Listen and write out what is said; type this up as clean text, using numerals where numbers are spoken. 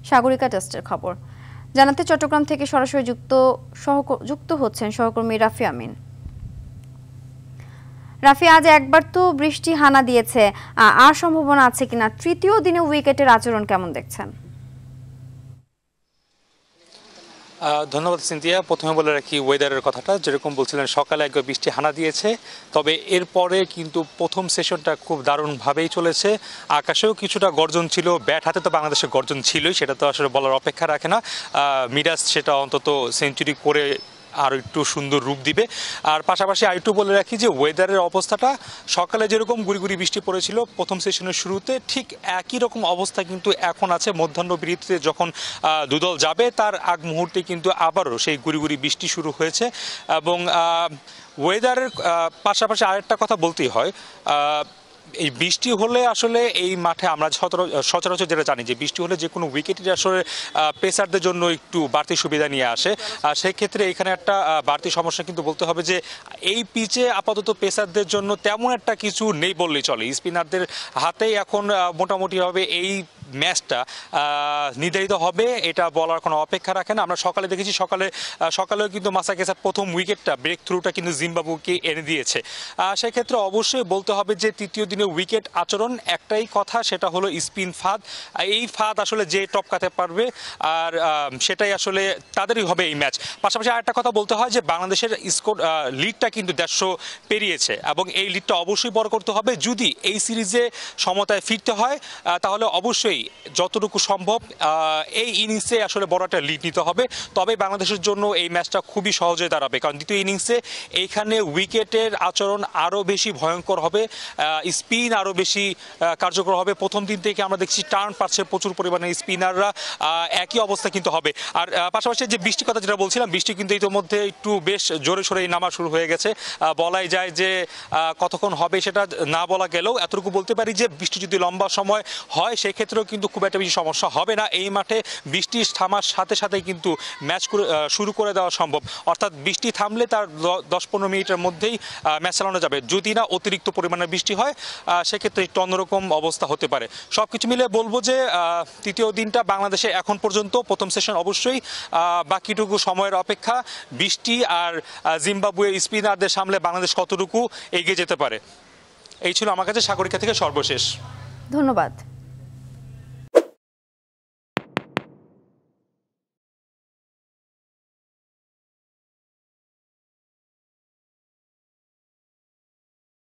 সাগরিকা টেস্টের খবর জানাতে চট্টগ্রাম থেকে সরাসরি যুক্ত হচ্ছেন সহকর্মী রাফি আমিন। রাফি, আজ একবার তো বৃষ্টি হানা দিয়েছে, আর সম্ভাবনা আছে কিনা? তৃতীয় দিনে উইকেটের আচরণ কেমন দেখছেন? ধন্যবাদ সিনথিয়া। প্রথমে বলে রাখি ওয়েদারের কথাটা, যেরকম বলছিলেন সকালে একবার বৃষ্টি হানা দিয়েছে, তবে এরপরে কিন্তু প্রথম সেশনটা খুব দারুণভাবেই চলেছে। আকাশেও কিছুটা গর্জন ছিল, ব্যাট হাতে তো বাংলাদেশের গর্জন ছিলই, সেটা তো আসলে বলার অপেক্ষা রাখে না। মিরাজ সেটা অন্তত সেঞ্চুরি করে আর একটু সুন্দর রূপ দিবে। আর পাশাপাশি আরেকটু বলে রাখি যে ওয়েদারের অবস্থাটা সকালে যেরকম গুড়ি বৃষ্টি পড়েছিল প্রথম সেশনের শুরুতে, ঠিক একই রকম অবস্থা কিন্তু এখন আছে। মধ্যাহ্ন বিরতিতে যখন দুদল যাবে তার আগ মুহূর্তে কিন্তু আবারও সেই গুড়ি বৃষ্টি শুরু হয়েছে। এবং ওয়েদারের পাশাপাশি আরেকটা কথা বলতেই হয়, এই বৃষ্টি হলে আসলে এই মাঠে আমরা সচরাচর যেটা জানি যে বৃষ্টি হলে যে কোনো উইকেটই আসলে পেসারদের জন্য একটু বাড়তি সুবিধা নিয়ে আসে। সেক্ষেত্রে এখানে একটা বাড়তি সমস্যা কিন্তু বলতে হবে যে এই পিচে আপাতত পেসারদের জন্য তেমন একটা কিছু নেই বললেই চলে। স্পিনারদের হাতেই এখন মোটামুটিভাবে এই ম্যাচটা নির্ধারিত হবে, এটা বলার কোনো অপেক্ষা রাখে না। আমরা সকালে দেখেছি, সকালেও কিন্তু মাসাকেসার প্রথম উইকেটটা ব্রেক থ্রুটা কিন্তু জিম্বাবুকে এনে দিয়েছে। সেক্ষেত্রে অবশ্যই বলতে হবে যে তৃতীয় দিনে উইকেট আচরণ একটাই কথা, সেটা হলো স্পিন ফাঁদ। এই ফাঁদ আসলে যে টপকাতে পারবে আর সেটাই আসলে তাদেরই হবে এই ম্যাচ। পাশাপাশি আরেকটা কথা বলতে হয় যে বাংলাদেশের স্কোর লিডটা কিন্তু 150 পেরিয়েছে, এবং এই লিডটা অবশ্যই বড় করতে হবে। যদি এই সিরিজে সমতায় ফিরতে হয় তাহলে অবশ্যই যতটুকু সম্ভব এই ইনিংসে আসলে বড় একটা লিড নিতে হবে, তবে বাংলাদেশের জন্য এই ম্যাচটা খুবই সহজে দাঁড়াবে। কারণ দ্বিতীয় ইনিংসে এইখানে উইকেটের আচরণ আরও বেশি ভয়ঙ্কর হবে, স্পিন আরও বেশি কার্যকর হবে। প্রথম দিন থেকে আমরা দেখছি টার্ন পাচ্ছে প্রচুর পরিমাণে স্পিনাররা, একই অবস্থা কিন্তু হবে। আর পাশাপাশি যে বৃষ্টির কথা যেটা বলছিলাম, বৃষ্টি কিন্তু ইতিমধ্যে একটু বেশ জোরে সোরেই নামা শুরু হয়ে গেছে। বলাই যায় যে কতক্ষণ হবে সেটা না বলা গেলেও এতটুকু বলতে পারি যে বৃষ্টি যদি লম্বা সময় হয় সেক্ষেত্রেও কিন্তু খুব একটা বেশি সমস্যা হবে না। এই মাঠে বৃষ্টি থামার সাথে সাথে কিন্তু ম্যাচ শুরু করে দেওয়া সম্ভব, অর্থাৎ বৃষ্টি থামলে তার 10-15 মিনিটের মধ্যেই ম্যাচ চালানো যাবে। যদি না অতিরিক্ত পরিমাণে বৃষ্টি হয় সেক্ষেত্রে একটু অন্যরকম অবস্থা হতে পারে। সবকিছু মিলে বলবো যে তৃতীয় দিনটা বাংলাদেশে এখন পর্যন্ত প্রথম সেশন অবশ্যই, বাকিটুকু সময়ের অপেক্ষা। বৃষ্টি আর জিম্বাবুয়ে স্পিনারদের সামলে বাংলাদেশ কতটুকু এগিয়ে যেতে পারে। এই ছিল আমার কাছে সাগরিকা থেকে সর্বশেষ। ধন্যবাদ।